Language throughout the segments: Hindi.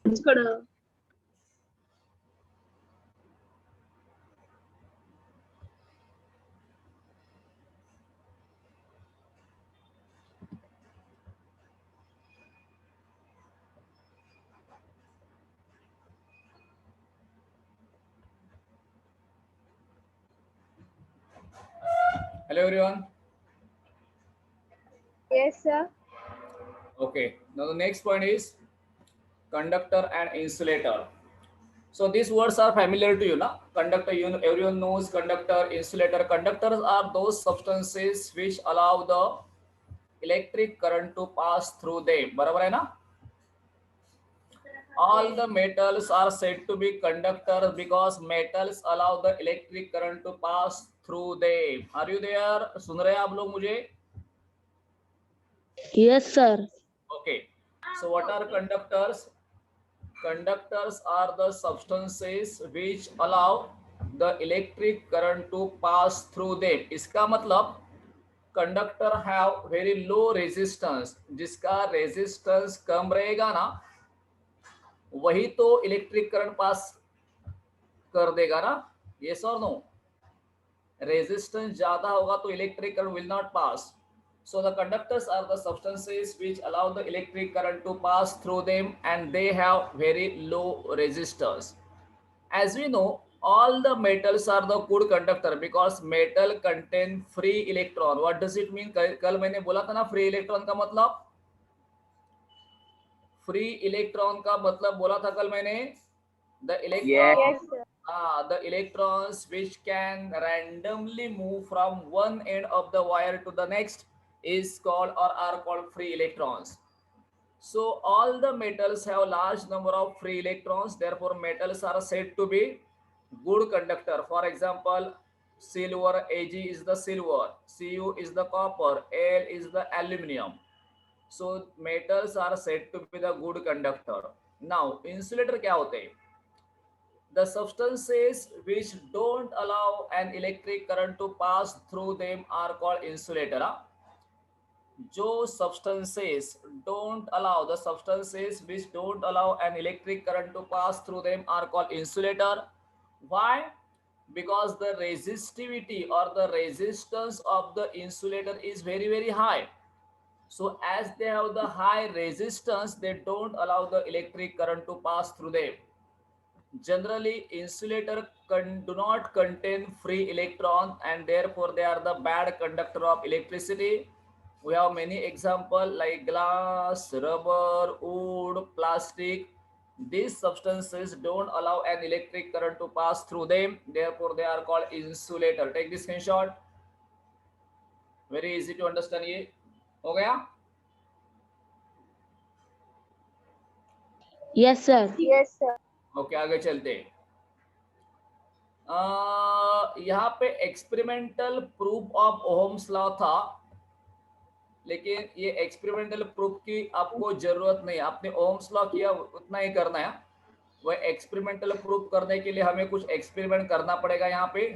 Hello everyone. Yes, sir. Okay, now the next point is conductor and insulator. So these words are familiar to you, na? Conductor, you know, everyone knows conductor, insulator. Conductors are those substances which allow the electric current to pass through them. बराबर है ना? All the metals are said to be conductors because metals allow the electric current to pass through them. Are you there? सुन रहे हैं आप लोग मुझे? Yes, sir. Okay. So what are conductors? Conductors are the substances which allow the electric current to pass through them. इसका मतलब conductor have very low resistance, जिसका रेजिस्टेंस कम रहेगा ना वही तो इलेक्ट्रिक करंट पास कर देगा ना. यस और नो? रेजिस्टेंस ज्यादा होगा तो electric current will not pass. So the conductors are the substances which allow the electric current to pass through them and they have very low resistance. As we know, all the metals are the good conductor because metal contain free electron. What does it mean? कल मैंने बोला था ना free electron का मतलब, फ्री इलेक्ट्रॉन का मतलब बोला था कल मैंने. The electron, Yes, sir. the electrons which can randomly move from one end of the wire to the next is called or are called free electrons. So all the metals have large number of free electrons, therefore metals are said to be good conductor. For example, silver, Ag is the silver, Cu is the copper, Al is the aluminum. So metals are said to be the good conductor. Now insulator क्या होते हैं? The substances which don't allow an electric current to pass through them are called insulator. जो substances don't allow, the substances which don't allow an electric current to pass through them are called insulator. Why? Because the resistivity or the resistance of the insulator is very very high. So as they have the high resistance, they don't allow the electric current to pass through them. Generally insulator do not contain free electron and therefore they are the bad conductor of electricity. We have many examples like glass, rubber, wood, plastic. These substances don't allow an electric current to pass through them, therefore they are called insulator. Take this screenshot. Very easy to understand. ये हो गया? Yes, sir. Yes, sir. Okay आगे चलते. यहाँ पे experimental proof of Ohm's law था, लेकिन ये एक्सपेरिमेंटल प्रूफ की आपको जरूरत नहीं. आपने ओहम्स लॉ किया उतना ही करना है. वह एक्सपेरिमेंटल प्रूफ करने के लिए हमें कुछ एक्सपेरिमेंट करना पड़ेगा यहाँ पे.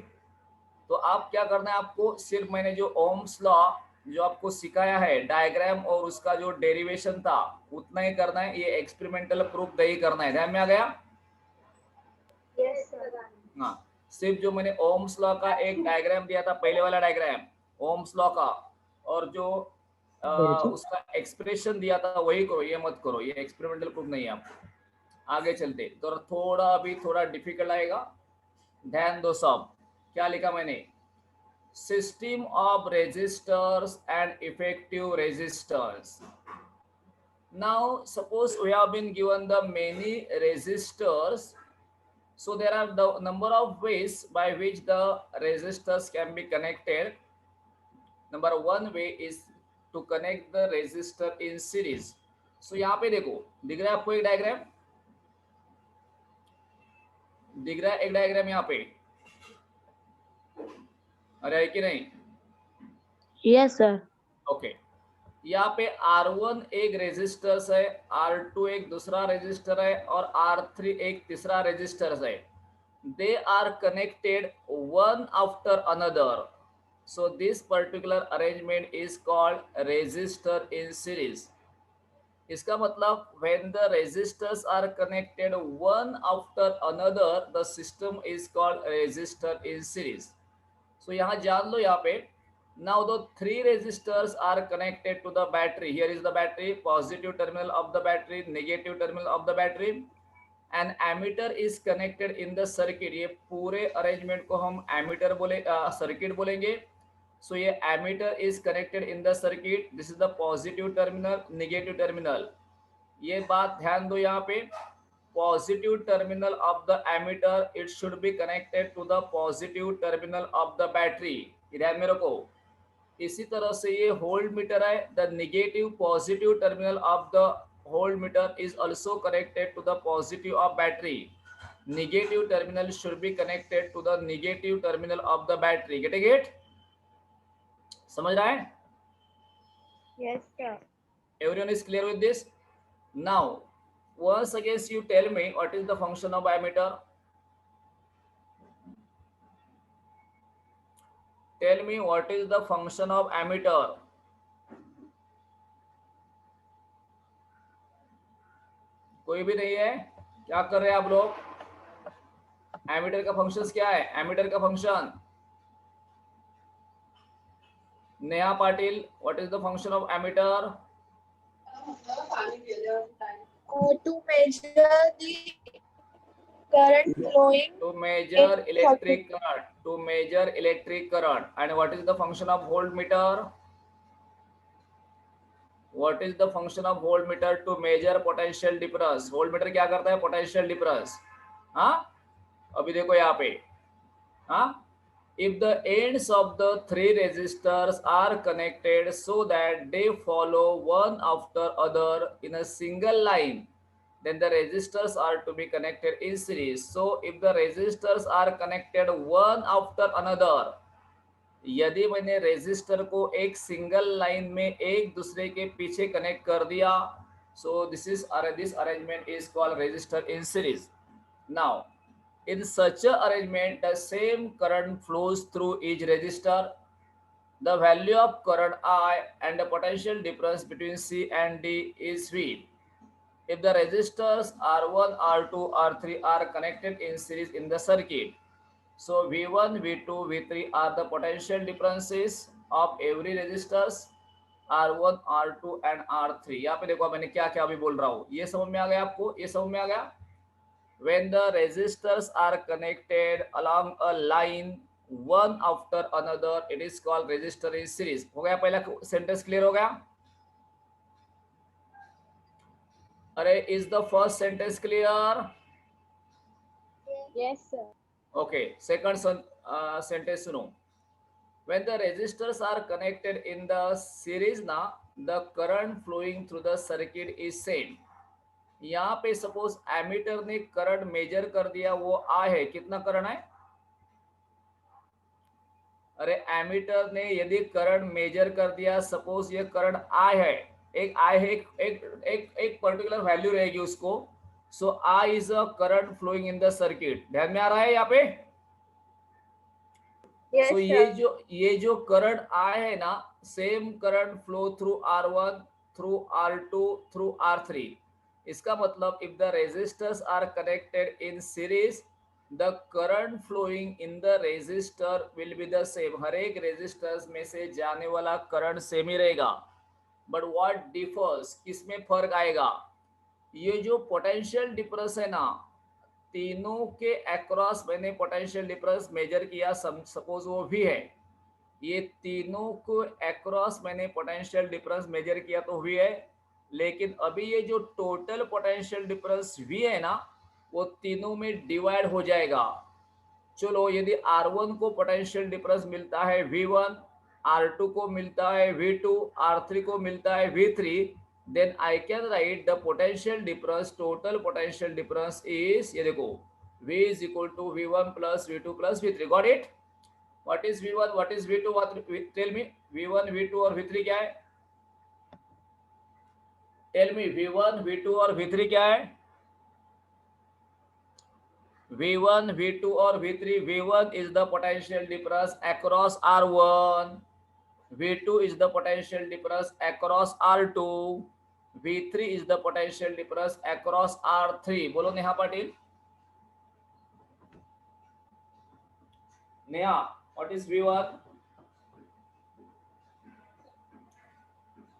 तो आप क्या करना है, आपको सिर्फ मैंने जो ओहम्स लॉ जो आपको सिखाया है डायग्राम और उसका जो डेरिवेशन था उतना ही करना है. ये एक्सपेरिमेंटल प्रूफ नहीं करना है. ध्यान में आ गया? Yes, sir. हाँ, सिर्फ जो मैंने ओम्स लॉ का एक डायग्राम दिया था, पहले वाला डायग्राम ओम्स लॉ का, और जो उसका एक्सप्रेशन दिया था वही करो, ये मत करो. ये एक्सपेरिमेंटल प्रूफ नहीं है. आप आगे चलते तो थोड़ा अभी थोड़ा डिफिकल्ट आएगा. ध्यान दो सब. क्या लिखा मैंने? System of resistors and effective resistors. Now suppose we have been given the many resistors. So there are the number of ways by which the resistors can be connected. Number one way is to connect the resistor in series. So यहाँ पे देखो, दिख रहा है आपको एक डायग्राम? दिख रहा है एक डायग्राम यहाँ पे? अरे है कि नहीं? Yes, sir. ओके. यहाँ पे R1 एक रेजिस्टर है, R2 एक दूसरा रेजिस्टर है और R3 एक तीसरा रेजिस्टर है. They are connected one after another. So this particular arrangement is called resistor in series. इसका मतलब when the resistors are connected one after another the system is called resistor in series. So यहाँ जान लो यहाँ पे now the three resistors are connected to the battery. Here is the battery, positive terminal of the battery, negative terminal of the battery, and ammeter is connected in the circuit. ये पूरे अरेंजमेंट को हम ammeter बोले सर्किट बोलेंगे. So ये ammeter is connected in the circuit. This is the positive terminal, negative terminal. ये बात ध्यान दो यहाँ पे, positive terminal of the ammeter it should be connected to the positive terminal of the battery. ध्यान में रखो. इसी तरह से ये होल्ड मीटर है, the negative positive terminal of the voltmeter is also connected to the positive of battery. Negative terminal should be connected to the negative terminal of the battery. Getting it? समझ रहा है? Yes, sir. Everyone is clear with this? Now once again you tell me what is the function of ammeter. Tell me what is the function of ammeter. कोई भी नहीं है? क्या कर रहे हैं आप लोग? एमीटर का फंक्शन क्या है? एमीटर का function Neha Patil, what is the function of ammeter? To measure the current flowing To measure in electric current. To measure electric current. And what is the function of voltmeter? What is the function of voltmeter? To measure potential difference. voltmeter क्या करता है? Potential difference. हाँ, अभी देखो यहाँ पे. हाँ, if the ends of the three resistors are connected so that they follow one after other in a single line, then the resistors are to be connected in series. So if the resistors are connected one after another, यदि मैंने रेजिस्टर को एक सिंगल लाइन में एक दूसरे के पीछे कनेक्ट कर दिया, so this arrangement is called resistor in series. Now in such a arrangement the same current flows through each resistor. The value of current I and the potential difference between C and D is V. If the resistors R1, R2, R3 are connected in series in the circuit, so V1, V2, V3 are the potential differences of every resistors R1, R2 and R3. यहाँ पे देखो मैंने क्या क्या अभी बोल रहा हूँ, ये समझ में आ गया आपको? ये समझ में आ गया? When the resistors are connected along a line one after another, it is called resistor in series. हो गया? पहला सेंटेंस क्लियर हो गया? अरे is the first sentence clear? Yes, sir. Okay, second sentence सुनो. When the resistors are connected in the series ना, the current flowing through the circuit is same. यहाँ पे सपोज एमीटर ने करंट मेजर कर दिया, वो आई है. कितना करंट है? अरे एमीटर ने यदि करंट मेजर कर दिया, सपोज ये करंट आई है, एक आई है, एक पर्टिकुलर वैल्यू रहेगी उसको. So I is a current flowing in the circuit. ध्यान में आ रहा है यहाँ पे? Yes, सो sir. ये जो करंट आई है ना, same current flow through R1, through R2, through R3. इसका मतलब if the resistors are connected in series, the current flowing in the resistor will be the same. हर एक resistors में से जाने वाला करंट सेम ही रहेगा. But what differs? किसमें फर्क आएगा? ये जो पोटेंशियल डिफरेंस है ना, तीनों के अक्रॉस मैंने पोटेंशियल डिफरेंस मेजर किया, सपोज वो भी है, ये तीनों को अक्रॉस मैंने पोटेंशियल डिफरेंस मेजर किया तो भी है. लेकिन अभी ये जो टोटल पोटेंशियल डिफरेंस V है ना, वो तीनों में डिवाइड हो जाएगा. चलो यदि R1 को पोटेंशियल डिफरेंस मिलता है V1, R2 को मिलता है V2, R3 को मिलता है V3, then I can write the potential difference, total potential difference is, ये देखो, V is equal to V1 plus V2 plus V3. Got it? What is V1? What is V2? What? Tell me. V1, V2 और V3 क्या है? Tell me. V1, V2 और V3 क्या है? V1, V2 और V3. V1 is the potential difference across R1. V2 is the potential difference across R2. V3 is the potential difference across R3. बोलो Neha Patil. Neha, what is V1?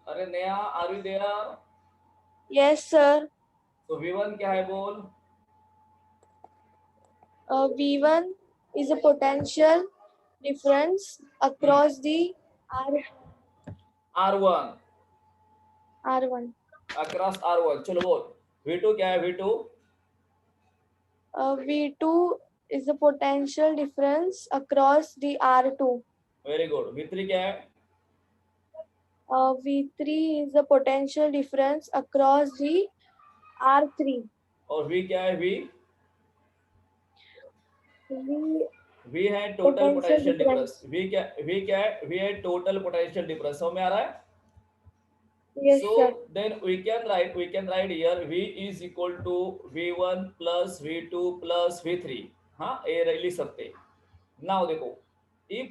अरे Neha, are you there? Yes, sir. तो V1 क्या है बोल? V1 is a potential difference across the R1. R1. Across R1. चलो बोल. V2 क्या है V2? V2 is the potential difference across the R2. Very good. V3 क्या है? V3 is the potential difference across the R3. और V क्या है? V V है total potential potential difference. Difference. V क्या है? V है टोटल पोटेंशियल डिफरेंस. समझ में आ रहा है? Yes, So sir. then we can write here V is equal to V1 plus V2 plus V3. हाँ, ये लिख सकते. Now देखो, if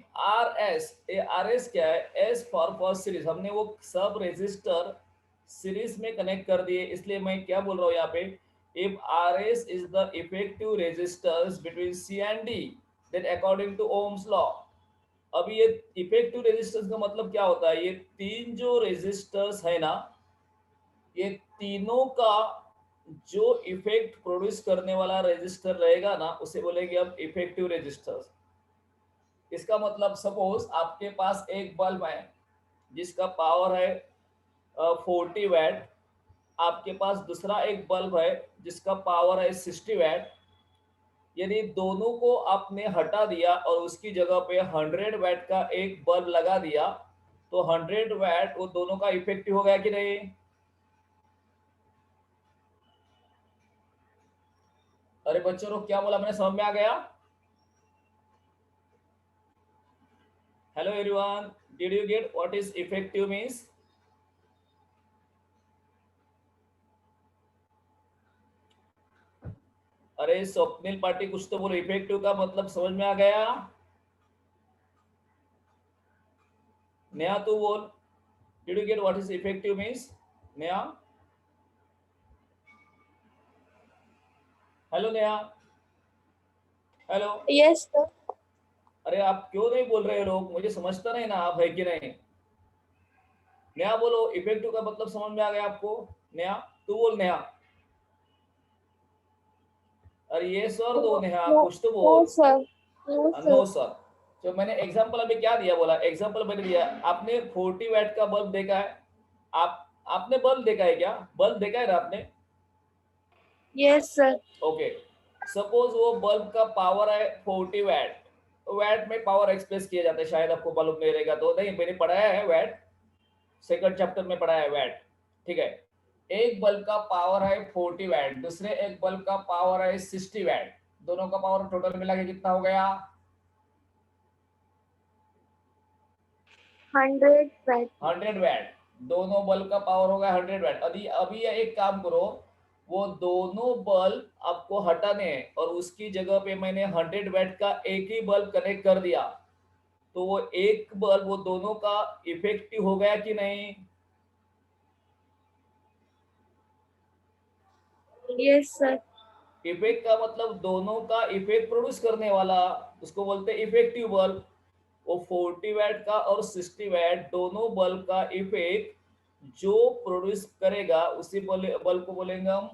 RS क्या है? S for series. हमने वो सब रेजिस्टर सीरीज में कनेक्ट कर दिए, इसलिए मैं क्या बोल रहा हूँ यहाँ पे, if RS is the effective resistance between C and D, then according to Ohm's law. अब ये इफेक्टिव रेजिस्टेंस का मतलब क्या होता है? ये तीन जो रेजिस्टर्स है ना, ये तीनों का जो इफेक्ट प्रोड्यूस करने वाला रेजिस्टर रहेगा ना, उसे बोलेंगे अब इफेक्टिव रेजिस्टर्स. इसका मतलब सपोज आपके पास एक बल्ब है जिसका पावर है 40 वैट, आपके पास दूसरा एक बल्ब है जिसका पावर है 60 वैट. यदि दोनों को आपने हटा दिया और उसकी जगह पे 100 वैट का एक बल्ब लगा दिया, तो 100 वैट वो दोनों का इफेक्टिव हो गया कि नहीं? अरे बच्चों लोग, क्या बोला मैंने? समझ में आ गया? Hello everyone, did you get what is effective means? अरे स्वप्निल पार्टी, कुछ तो बोलो. इफेक्टिव का मतलब समझ में आ गया? नेहा तू बोल. Did you get what is effective means? Neha, hello Neha, hello. Yes, sir. अरे आप क्यों नहीं बोल रहे लोग? मुझे समझता नहीं ना आप है कि नहीं. नेहा बोलो, इफेक्टिव का मतलब समझ में आ गया आपको? नेहा तू बोल. नेहा, अरे ये सर दो. नेहा No, कुछ तो no, बोल. sir. No, sir. No sir. तो मैंने एग्जांपल अभी क्या दिया? बोला एग्जांपल मैंने दिया. आपने 40 वैट का बल्ब देखा है? आपने बल्ब देखा है क्या? बल्ब देखा है ना आपने? Yes, sir. ओके. सपोज वो बल्ब का पावर है 40 वैट. वैट में पावर एक्सप्रेस किया जाता है, शायद आपको मालूम नहीं रहेगा तो. नहीं, मैंने पढ़ाया है वैट, सेकंड चैप्टर में पढ़ाया है वैट. ठीक है. एक बल्ब का पावर है 40 वैट, दूसरे एक बल्ब का पावर है 60 वैट. दोनों का पावर टोटल मिला के कितना हो गया? 100 watt. 100 वैट. दोनों बल्ब का पावर होगा 100 वैट. अभी एक काम करो, वो दोनों बल्ब आपको हटाने हैं और उसकी जगह पे मैंने 100 वैट का एक ही बल्ब कनेक्ट कर दिया, तो वो एक बल्ब वो दोनों का इफेक्टिव हो गया कि नहीं? Yes, sir. इफेक्ट का मतलब दोनों का इफेक्ट प्रोड्यूस करने वाला, उसको बोलते हैं इफेक्टिव बल्ब. वो 40 वैट का और 60 वैट दोनों बल्ब का इफेक्ट जो प्रोड्यूस करेगा उसी बल्ब को बोलेंगे हम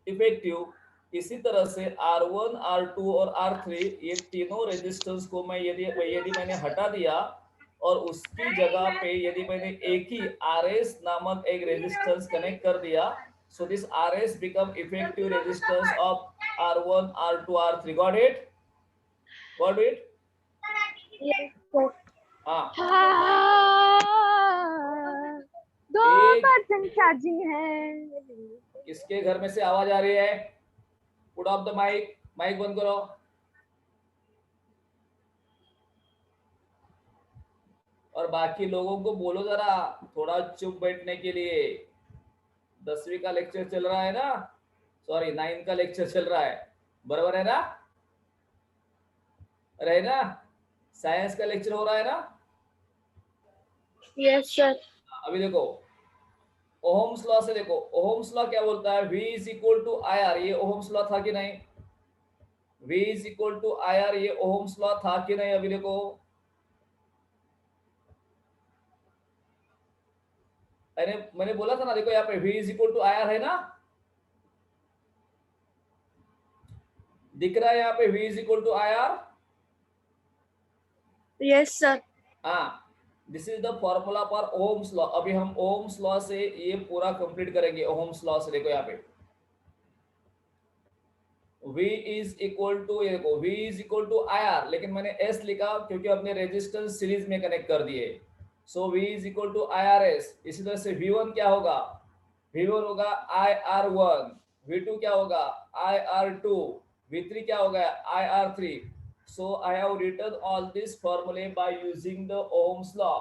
इफेक्टिव. इसी तरह से R1, R2 और R3, ये तीनों रेजिस्टेंस को मैं यदि मैंने हटा दिया और उसकी जगह पे यदि मैंने एक ही RS नामक एक रेजिस्टेंस कनेक्ट कर दिया, so this RS become effective resistance of R1, R2, R3. Got it? Got it? Yes, sir. हाँ. दो एक परसेंट चार्जिंग है. किसके घर में से आवाज आ रही है? Put off the mic. Mic बंद करो. और बाकी लोगों को बोलो जरा थोड़ा चुप बैठने के लिए. 10वीं का लेक्चर चल रहा है ना, सॉरी 9 का लेक्चर चल रहा है, बराबर है ना? रहे ना? साइंस का लेक्चर हो रहा है ना? Yes, sir. अभी देखो, ओहम्स लॉ से देखो, ओहम्स लॉ क्या बोलता है, V is equal to I R, ये ओहम्स लॉ था कि नहीं, V is equal to I R, ये ओहम्स लॉ था कि नहीं, अभी देखो मैंने बोला था ना, देखो यहाँ पे V is equal to I R है ना, दिख रहा है यहाँ पे V is equal to I R. Yes, sir. हाँ, this is the formula for Ohm's law. अभी हम ओहम्स लॉ से ये पूरा कंप्लीट करेंगे। ओहम्स लॉ से देखो यहाँ पे V इज इक्वल टू, ये देखो V is equal to I R, लेकिन मैंने S लिखा क्योंकि अपने रेजिस्टेंस सीरीज में कनेक्ट कर दिए। So V is equal to I R S. इसी तरह से V1 क्या होगा, V1 होगा आई आर वन, V2 क्या होगा आई आर टू, V3 क्या होगा I R three. So I have written all this formulae by using the Ohm's law.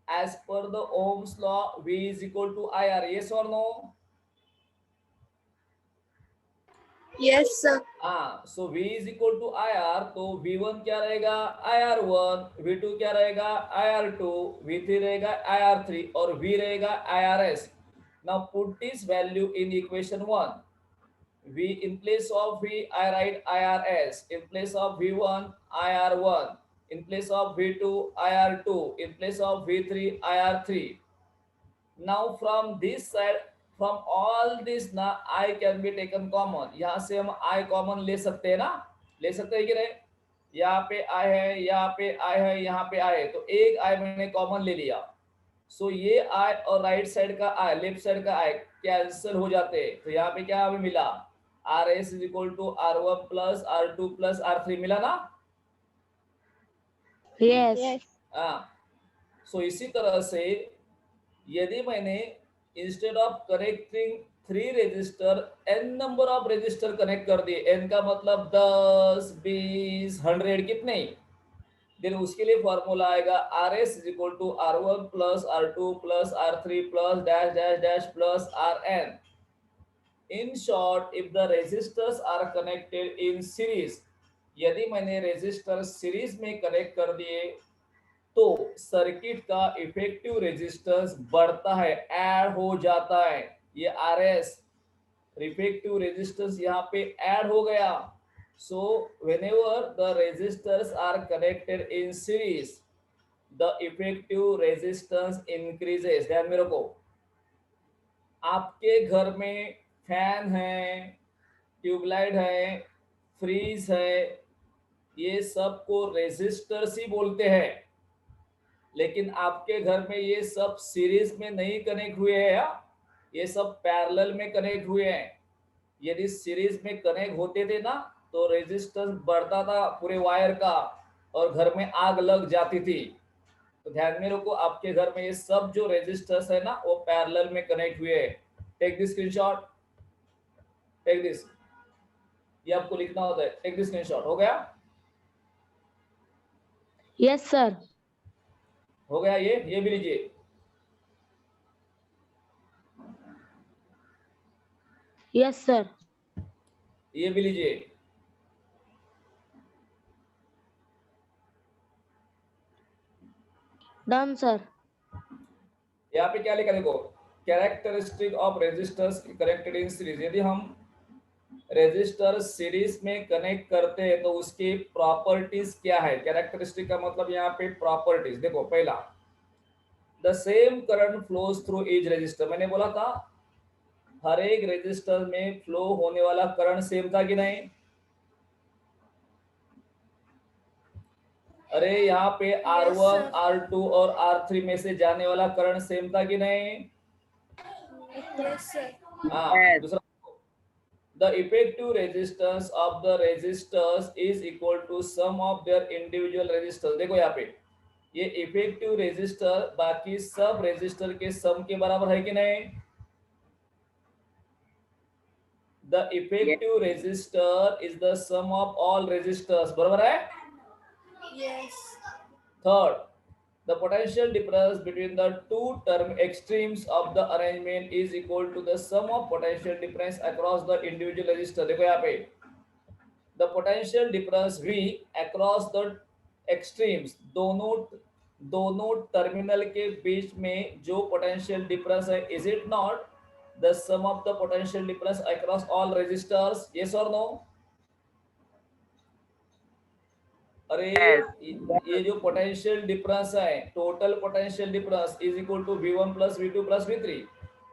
As per the Ohm's law, V is equal to IR. Yes or no? Yes, sir. हाँ, so V is equal to IR, तो V1 क्या रहेगा IR1, V2 क्या रहेगा IR2, V3 रहेगा IR3 और V रहेगा IRS. Now put this value in equation 1. V in place of V, I write IRS. In place of V1, IR1. In place of V2, IR2. In place of V3, IR3. Now from this side, from all this ना I can be taken common. यहाँ से हम I common ले सकते हैं ना, ले सकते हैं कि नहीं। यहाँ पे I है, यहाँ पे I है, यहाँ पे I है, तो एक I मैंने कॉमन ले लिया। सो ये I और राइट साइड का I, लेफ्ट साइड का I कैंसिल हो जाते हैं। तो यहाँ पे क्या हमें मिला, R S is equal to R one plus R two plus R three, मिला ना। Yes. Yes. हाँ, सो इसी तरह से यदि मैंने instead of connecting 3 resistor n number of resistor connect कर दिए, n का मतलब 10, 20, 100 कितने, देन उसके लिए फॉर्मूला आएगा R S is equal to R one plus R two plus R three plus dash dash dash plus R N. In short, if the resistors are connected in series, यदि मैंने रेजिस्टर सीरीज में कनेक्ट कर दिए तो सर्किट का इफेक्टिव रेजिस्टेंस बढ़ता है, ऐड हो जाता है। ये आर एस इफेक्टिव रेजिस्टेंस यहाँ पे ऐड हो गया। So whenever the resistors are connected in series, the effective resistance increases. ध्यान में रखो, आपके घर में फैन है, ट्यूबलाइट है, फ्रीज है, ये सब को रेजिस्टर्स ही बोलते हैं, लेकिन आपके घर में ये सब सीरीज में नहीं कनेक्ट हुए हैं, या ये सब पैरेलल में कनेक्ट हुए हैं। यदि सीरीज में कनेक्ट होते थे ना तो रेजिस्टेंस बढ़ता था पूरे वायर का और घर में आग लग जाती थी। तो ध्यान में रखो, आपके घर में ये सब जो रेजिस्टर्स है ना वो पैरेलल में कनेक्ट हुए हैं। Take this screenshot, take this, ये आपको लिखना होता है। Take this screenshot. हो गया, Yes, sir. हो गया, ये भी लीजिए। Yes, sir. ये भी लीजिए। Done, sir. यहाँ पे क्या लिखा देखो, characteristic of resistors connected in series. यदि हम रेजिस्टर सीरीज में कनेक्ट करते हैं तो उसकी प्रॉपर्टीज क्या है। कैरेक्टरिस्टिक का मतलब यहाँ पे प्रॉपर्टीज। देखो पहला, the same current flows through each resistor. मैंने बोला था हर एक रेजिस्टर में फ्लो होने वाला करंट सेम था कि नहीं। अरे यहाँ पे R1, sir. R2 और R3 में से जाने वाला करंट सेम था कि नहीं। Yes, sir. हाँ, दूसरा, the effective resistance of the resistors is equal to sum of their individual resistors। देखो यहाँ पे ये इफेक्टिव रेजिस्टर बाकी सब रेजिस्टर के सम के बराबर है कि नहीं। The effective resistor is the sum of all resistors, बराबर है। Yes. Third, the potential difference between the two term extremes of the arrangement is equal to the sum of potential difference across the individual resistor। देखो यहाँ पे the potential difference V across the extremes, दोनों टर्मिनल के बीच में जो पोटेंशियल डिफरेंस है, is it not the sum of the potential difference across all resistors? Yes और नो? अरे ये जो पोटेंशियल डिफरेंस है, total potential difference is equal to V1 plus V2 plus V3.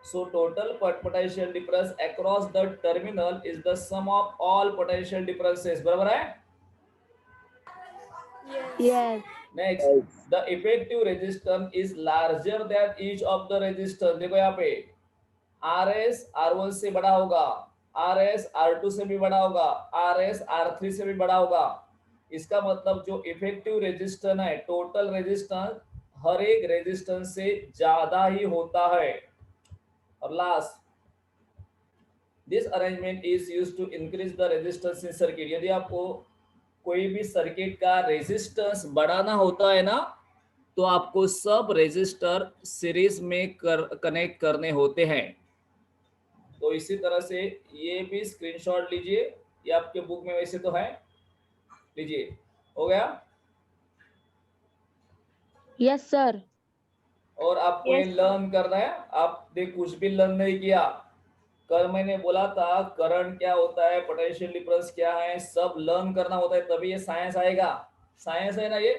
So total potential difference across the terminal is the sum of all potential differences. बराबर है? Yes. Next, the effective resistance is larger than each of the resistors. देखो यहाँ पे RS R1 से बड़ा होगा, RS R2 से भी बड़ा होगा, RS R3 से भी बड़ा होगा. इसका मतलब जो इफेक्टिव रेजिस्टेंस है, टोटल रेजिस्टेंस हर एक रेजिस्टेंस से ज्यादा ही होता है. और last, this arrangement is used to increase the resistance in circuit. यदि आपको कोई भी सर्किट का रेजिस्टेंस बढ़ाना होता है ना, तो आपको सब रेजिस्टर सीरीज में कनेक्ट करने होते हैं. तो इसी तरह से ये भी स्क्रीनशॉट लीजिए, ये आपके बुक में वैसे तो है, लीजिए. हो गया? Yes, sir. और आपको ये Yes, लर्न करना है. आपने कुछ भी लर्न नहीं किया. कल मैंने बोला था करंट क्या होता है, पोटेंशियल डिफरेंस क्या है, सब लर्न करना होता है, तभी ये साइंस आएगा. साइंस है ना ये,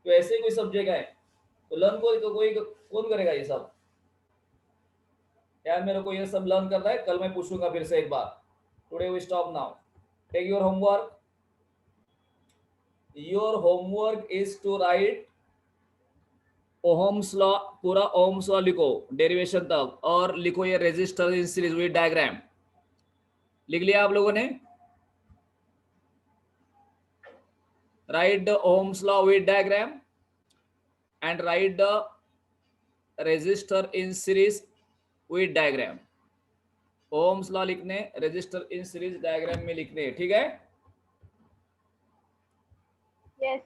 तो ऐसे कोई सब्जेक्ट है तो लर्न कोई कौन करेगा ये सब? यार मेरे को ये सब लर्न करना है, कल मैं पूछूंगा फिर से एक बार. Today we stop now. Take your homework. Your homework is to write Ohm's law, पूरा ओहम्स लॉ लिखो डेरिवेशन तक, और लिखो ये resistor in series with diagram. लिख लिया आप लोगों ने? Write the Ohm's law with diagram and write the resistor in series with diagram. Ohm's law लिखने, रेजिस्टर इन सीरीज डायग्राम में लिखने. ठीक है? yes.